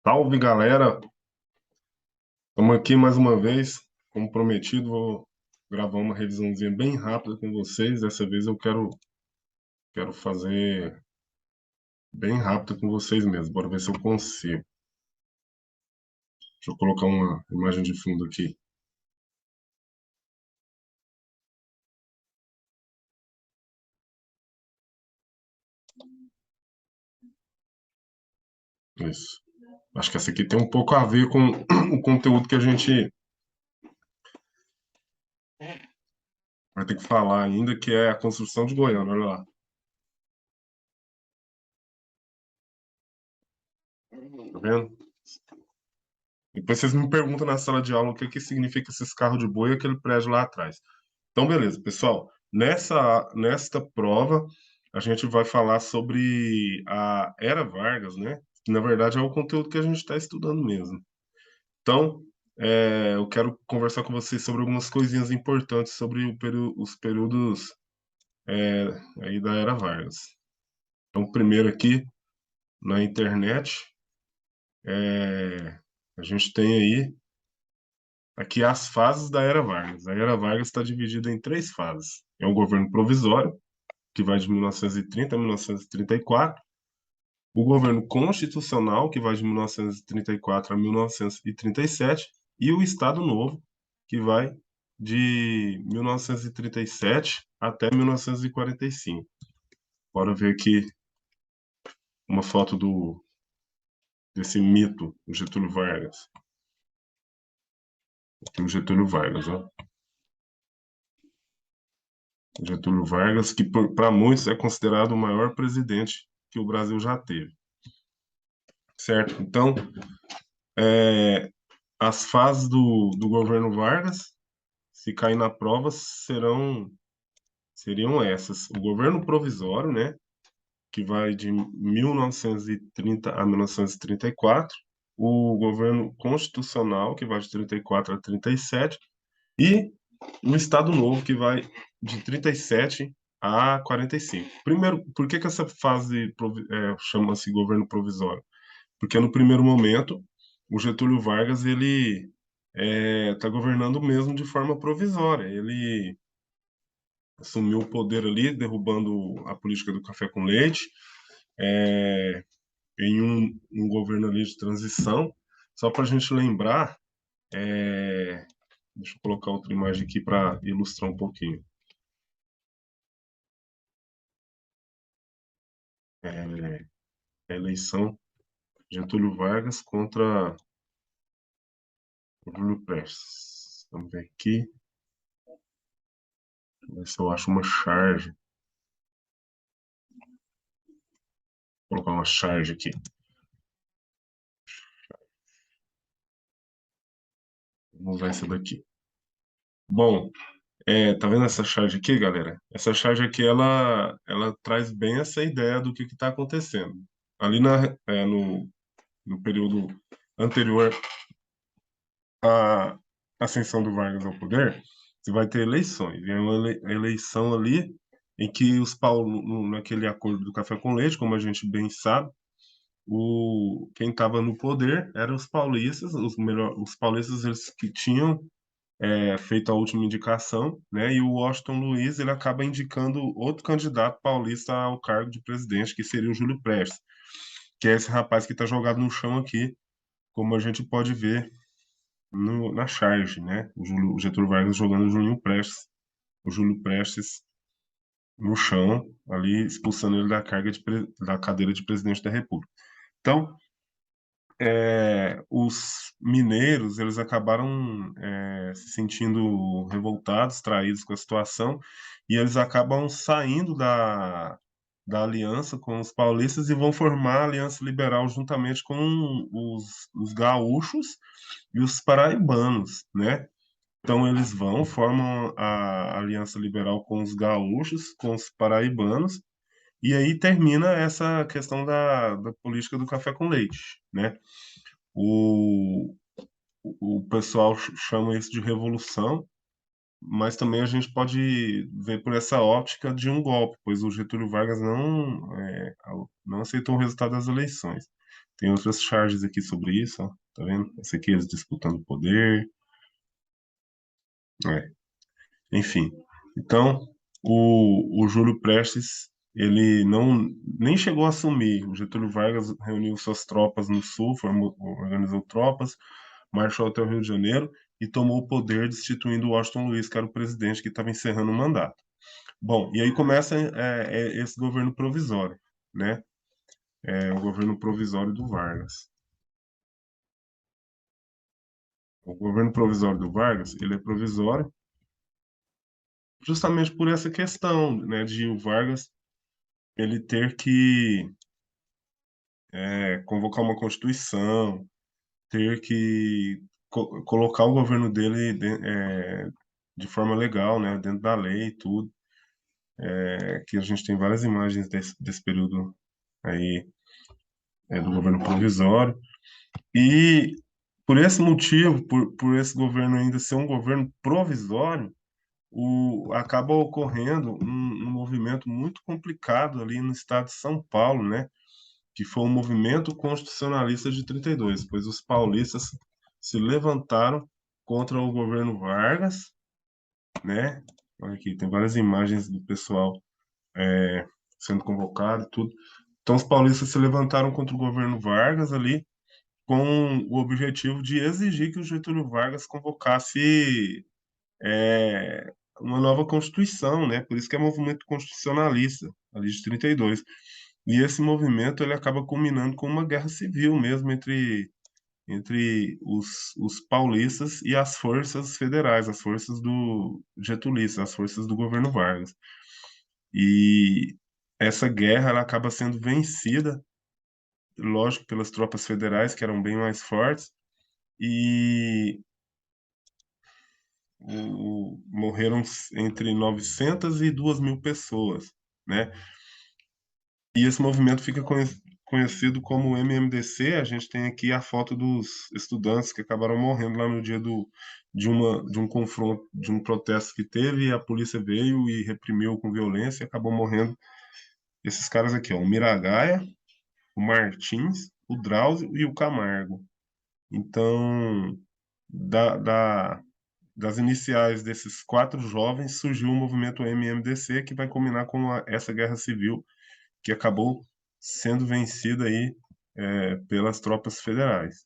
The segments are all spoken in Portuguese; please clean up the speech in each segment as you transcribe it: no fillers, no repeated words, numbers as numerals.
Salve, galera! Estamos aqui mais uma vez. Como prometido, vou gravar uma revisãozinha bem rápida com vocês. Dessa vez eu quero fazer bem rápido com vocês mesmo. Bora ver se eu consigo. Deixa eu colocar uma imagem de fundo aqui. Isso. Acho que essa aqui tem um pouco a ver com o conteúdo que a gente vai ter que falar ainda, que é a construção de Goiânia. Olha lá. Tá vendo? Depois vocês me perguntam na sala de aula o que que significa esses carros de boi e aquele prédio lá atrás. Então, beleza, pessoal. Nesta prova, a gente vai falar sobre a Era Vargas, né? Que, na verdade, é o conteúdo que a gente está estudando mesmo. Então, eu quero conversar com vocês sobre algumas coisinhas importantes sobre os períodos aí da Era Vargas. Então, primeiro aqui, na internet, a gente tem aí aqui as fases da Era Vargas. A Era Vargas está dividida em três fases. É o governo provisório, que vai de 1930 a 1934, o governo constitucional, que vai de 1934 a 1937, e o Estado Novo, que vai de 1937 até 1945. Bora ver aqui uma foto desse mito, o Getúlio Vargas. Aqui o Getúlio Vargas, ó. Getúlio Vargas, que para muitos é considerado o maior presidente que o Brasil já teve. Certo? Então, as fases do governo Vargas, se cair na prova, seriam essas. O governo provisório, né, que vai de 1930 a 1934, o governo constitucional, que vai de 34 a 37, e o Estado Novo, que vai de 37 a 45. Primeiro, por que essa fase chama-se governo provisório? Porque no primeiro momento, o Getúlio Vargas ele está governando mesmo de forma provisória. Ele assumiu o poder ali, derrubando a política do café com leite, em um governo ali de transição. Só para a gente lembrar, deixa eu colocar outra imagem aqui para ilustrar um pouquinho. É, a eleição Getúlio Vargas contra Júlio Prestes. Vamos ver aqui. Ver se eu acho uma charge. Vou colocar uma charge aqui. Vamos usar essa daqui. Bom, tá vendo essa charge aqui, galera? Essa charge aqui, ela traz bem essa ideia do que está acontecendo. Ali no período anterior à ascensão do Vargas ao poder, você vai ter eleições. E é uma eleição ali em que naquele acordo do café com leite, como a gente bem sabe, quem estava no poder eram os paulistas, os paulistas eles que tinham feito a última indicação, né? E o Washington Luiz ele acaba indicando outro candidato paulista ao cargo de presidente, que seria o Júlio Prestes, que é esse rapaz que está jogado no chão aqui, como a gente pode ver na charge, né? O Getúlio Vargas jogando o Júlio Prestes no chão, ali expulsando ele da cadeira de presidente da República. Então, os mineiros eles acabaram se sentindo revoltados, traídos com a situação, e eles acabam saindo da aliança com os paulistas e vão formar a Aliança Liberal juntamente com os gaúchos e os paraibanos, né? Então eles formam a Aliança Liberal com os gaúchos, com os paraibanos, e aí termina essa questão da política do café com leite, né? O, o pessoal chama isso de revolução, mas também a gente pode ver por essa ótica de um golpe, pois o Getúlio Vargas não aceitou o resultado das eleições. Tem outras charges aqui sobre isso, ó. Tá vendo? Esse aqui eles disputando o poder. É. Enfim. Então, o Júlio Prestes, ele não nem chegou a assumir. O Getúlio Vargas reuniu suas tropas no sul, organizou tropas, marchou até o Rio de Janeiro e tomou o poder, destituindo o Washington Luiz, que era o presidente que estava encerrando o mandato. Bom, e aí começa esse governo provisório, né? O governo provisório do Vargas. O governo provisório do Vargas, ele é provisório justamente por essa questão, né, de o Vargas ele ter que convocar uma constituição, ter que colocar o governo dele de forma legal, né, dentro da lei e tudo. Que a gente tem várias imagens desse período aí do governo provisório. E por esse motivo, por esse governo ainda ser um governo provisório, acaba ocorrendo um movimento muito complicado ali no estado de São Paulo, né? Que foi o movimento constitucionalista de 32, pois os paulistas se levantaram contra o governo Vargas, né? Olha aqui, tem várias imagens do pessoal sendo convocado e tudo. Então, os paulistas se levantaram contra o governo Vargas ali, com o objetivo de exigir que o Getúlio Vargas convocasse uma nova Constituição, né? Por isso que é movimento constitucionalista, ali de 32. E esse movimento ele acaba culminando com uma guerra civil mesmo entre os paulistas e as forças federais, as forças do Getulista, as forças do governo Vargas. E essa guerra ela acaba sendo vencida, lógico, pelas tropas federais, que eram bem mais fortes, e morreram entre 900 e 2.000 pessoas, né? E esse movimento fica conhecido como MMDC. A gente tem aqui a foto dos estudantes que acabaram morrendo lá no dia de um confronto, de um protesto que teve, e a polícia veio e reprimiu com violência e acabou morrendo esses caras aqui, ó, o Miragaia, o Martins, o Drauzio e o Camargo. Então, da, da, das iniciais desses quatro jovens surgiu o movimento MMDC, que vai culminar com essa guerra civil que acabou sendo vencida aí pelas tropas federais.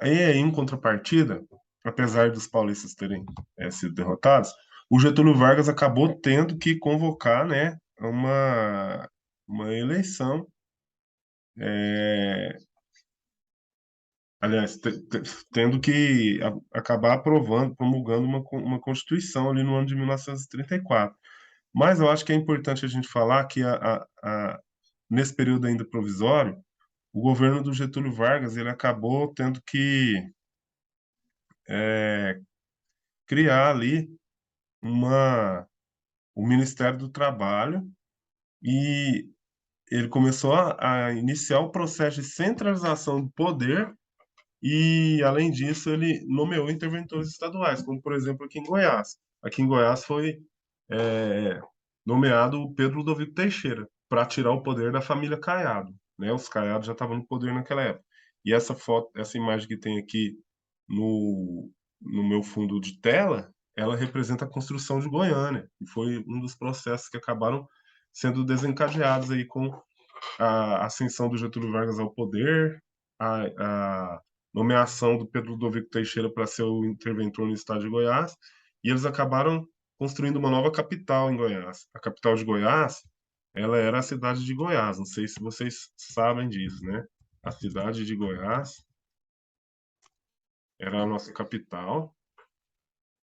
Aí, em contrapartida, apesar dos paulistas terem sido derrotados, o Getúlio Vargas acabou tendo que convocar, né, uma eleição, é, aliás, tendo que acabar aprovando, promulgando uma Constituição ali no ano de 1934. Mas eu acho que é importante a gente falar que nesse período ainda provisório, o governo do Getúlio Vargas ele acabou tendo que criar ali o Ministério do Trabalho, e ele começou a iniciar o processo de centralização do poder. E, além disso, ele nomeou interventores estaduais, como, por exemplo, aqui em Goiás. Aqui em Goiás foi é, nomeado o Pedro Ludovico Teixeira para tirar o poder da família Caiado, né? Os Caiados já estavam no poder naquela época. E essa foto, essa imagem que tem aqui no, no meu fundo de tela, ela representa a construção de Goiânia, e foi um dos processos que acabaram sendo desencadeados aí com a ascensão do Getúlio Vargas ao poder, a nomeação do Pedro Ludovico Teixeira para ser o interventor no estado de Goiás, e eles acabaram construindo uma nova capital em Goiás. A capital de Goiás, ela era a cidade de Goiás. Não sei se vocês sabem disso, né? A cidade de Goiás era a nossa capital,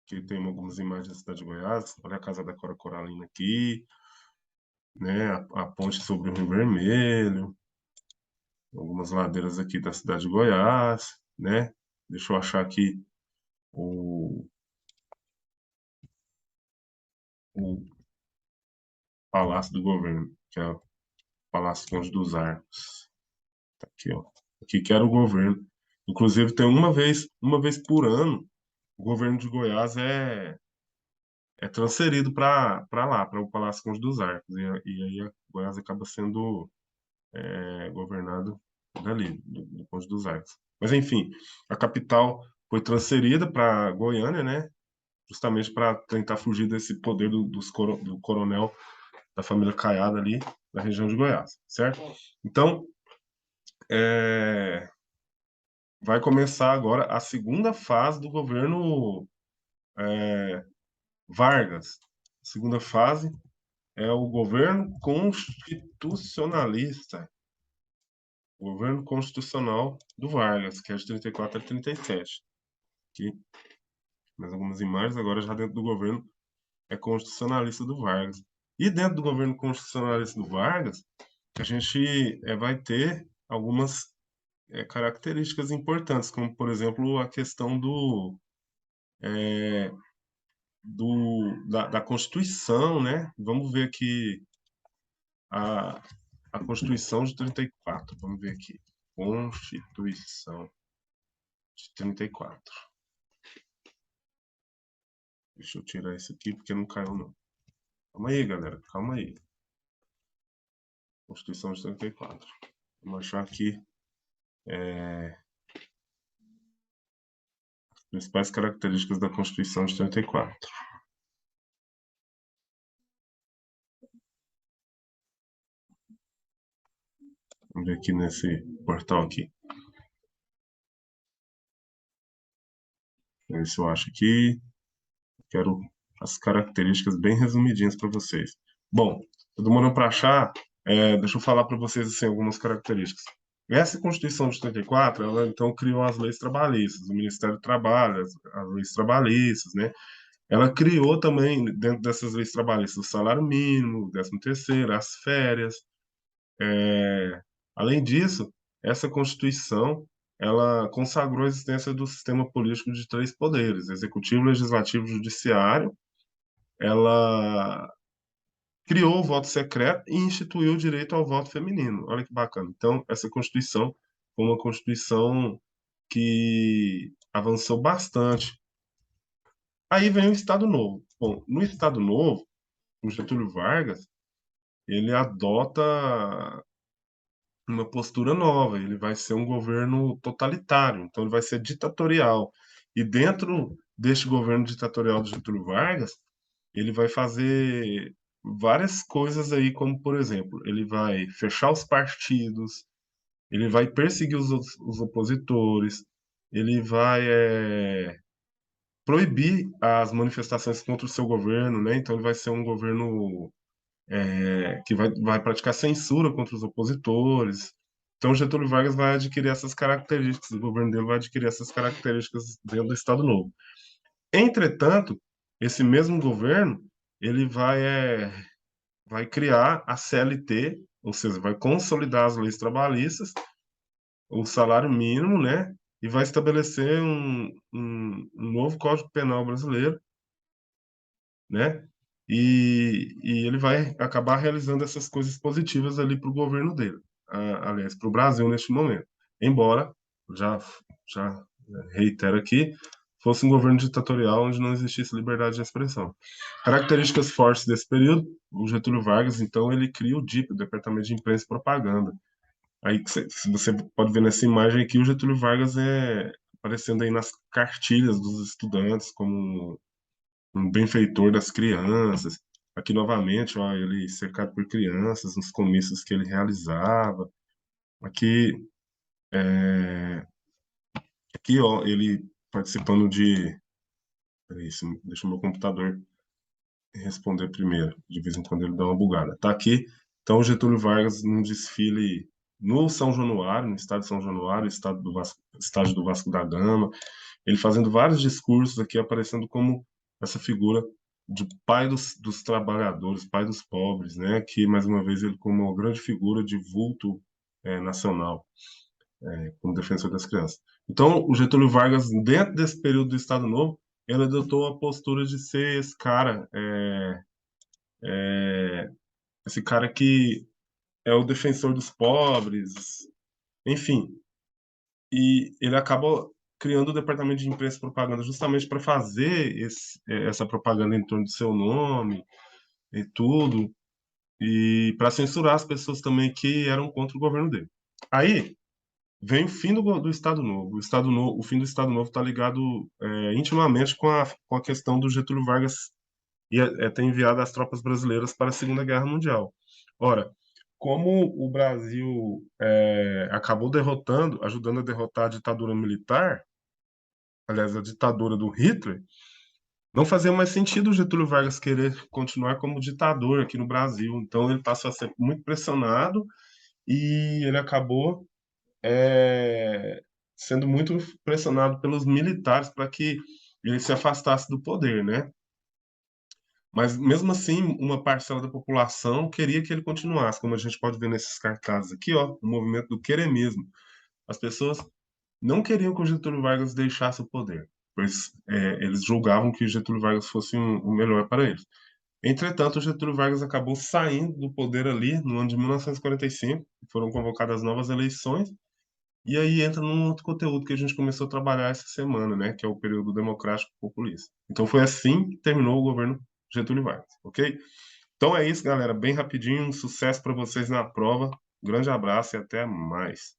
que tem algumas imagens da cidade de Goiás. Olha a casa da Cora Coralina aqui, né? A ponte sobre o Rio Vermelho, algumas ladeiras aqui da cidade de Goiás, né? Deixa eu achar aqui o, o Palácio do Governo, que é o Palácio Conde dos Arcos. Tá aqui, ó. Aqui que era o governo. Inclusive, tem uma vez por ano, o governo de Goiás é transferido para lá, para o Palácio Conde dos Arcos. E aí Goiás acaba sendo governado dali, do Conde dos Vargas. Mas, enfim, a capital foi transferida para Goiânia, né? Justamente para tentar fugir desse poder do coronel da família Caiada ali, da região de Goiás, certo? Então, vai começar agora a segunda fase do governo Vargas. A segunda fase é o governo constitucionalista, o governo constitucional do Vargas, que é de 34 a 37. Aqui, mais algumas imagens, agora já dentro do governo é constitucionalista do Vargas. E dentro do governo constitucionalista do Vargas, a gente vai ter algumas características importantes, como, por exemplo, a questão da Constituição, né? Vamos ver aqui a, a Constituição de 34. Vamos ver aqui. Constituição de 34. Deixa eu tirar isso aqui, porque não caiu, não. Calma aí, galera. Calma aí. Constituição de 34. Vamos achar aqui as principais características da Constituição de 34. Vamos ver aqui nesse portal aqui. Ver se eu acho aqui. Quero as características bem resumidinhas para vocês. Bom, tô demorando para achar. Deixa eu falar para vocês assim, algumas características. Essa Constituição de 34, ela então criou as leis trabalhistas, o Ministério do Trabalho, as leis trabalhistas, né? Ela criou também, dentro dessas leis trabalhistas, o salário mínimo, o 13º, as férias. Além disso, essa Constituição, ela consagrou a existência do sistema político de três poderes, executivo, legislativo e judiciário. Ela criou o voto secreto e instituiu o direito ao voto feminino. Olha que bacana. Então, essa Constituição foi uma Constituição que avançou bastante. Aí vem o Estado Novo. Bom, no Estado Novo, o Getúlio Vargas, ele adota uma postura nova, ele vai ser um governo totalitário, então ele vai ser ditatorial. E dentro deste governo ditatorial do Getúlio Vargas, ele vai fazer várias coisas aí, como, por exemplo, ele vai fechar os partidos, ele vai perseguir os opositores, ele vai proibir as manifestações contra o seu governo, né? Então ele vai ser um governo que vai praticar censura contra os opositores. Então, Getúlio Vargas vai adquirir essas características, o governo dele vai adquirir essas características dentro do Estado Novo. Entretanto, esse mesmo governo, ele vai criar a CLT, ou seja, vai consolidar as leis trabalhistas, o salário mínimo, né? E vai estabelecer um novo Código Penal brasileiro, né? E ele vai acabar realizando essas coisas positivas ali para o governo dele, aliás, para o Brasil neste momento. Embora, já, já reitero aqui, fosse um governo ditatorial onde não existisse liberdade de expressão. Características fortes desse período, o Getúlio Vargas, então, ele cria o DIP, o Departamento de Imprensa e Propaganda. Aí, se você pode ver nessa imagem aqui, o Getúlio Vargas aparecendo aí nas cartilhas dos estudantes como um benfeitor das crianças. Aqui novamente, ó, ele cercado por crianças, nos comícios que ele realizava. Aqui, aqui, ó, ele participando de. Peraí, deixa o meu computador responder primeiro. De vez em quando ele dá uma bugada. Tá aqui. Então, o Getúlio Vargas num desfile no São Januário, no estado de São Januário, estádio do Vasco da Gama, ele fazendo vários discursos aqui, aparecendo como essa figura de pai dos trabalhadores, pai dos pobres, né? Que, mais uma vez, ele como uma grande figura de vulto nacional, como defensor das crianças. Então, o Getúlio Vargas, dentro desse período do Estado Novo, ele adotou a postura de ser esse cara que é o defensor dos pobres, enfim. E ele acaba criando o departamento de imprensa e propaganda justamente para fazer essa propaganda em torno do seu nome e tudo, e para censurar as pessoas também que eram contra o governo dele. Aí, vem o fim do Estado Novo. O fim do Estado Novo está ligado intimamente com a questão do Getúlio Vargas ter enviado as tropas brasileiras para a Segunda Guerra Mundial. Ora, como o Brasil acabou derrotando, ajudando a derrotar a ditadura militar, aliás, a ditadura do Hitler, não fazia mais sentido o Getúlio Vargas querer continuar como ditador aqui no Brasil. Então ele passou a ser muito pressionado e ele acabou sendo muito pressionado pelos militares para que ele se afastasse do poder, né? Mas mesmo assim, uma parcela da população queria que ele continuasse, como a gente pode ver nesses cartazes aqui, ó, o movimento do querer mesmo. As pessoas não queriam que o Getúlio Vargas deixasse o poder, pois eles julgavam que o Getúlio Vargas fosse o melhor para eles. Entretanto, o Getúlio Vargas acabou saindo do poder ali no ano de 1945, foram convocadas novas eleições, e aí entra num outro conteúdo que a gente começou a trabalhar essa semana, né, que é o período democrático populista. Então foi assim que terminou o governo Getúlio Vargas, ok? Então é isso, galera, bem rapidinho, um sucesso para vocês na prova. Grande abraço e até mais.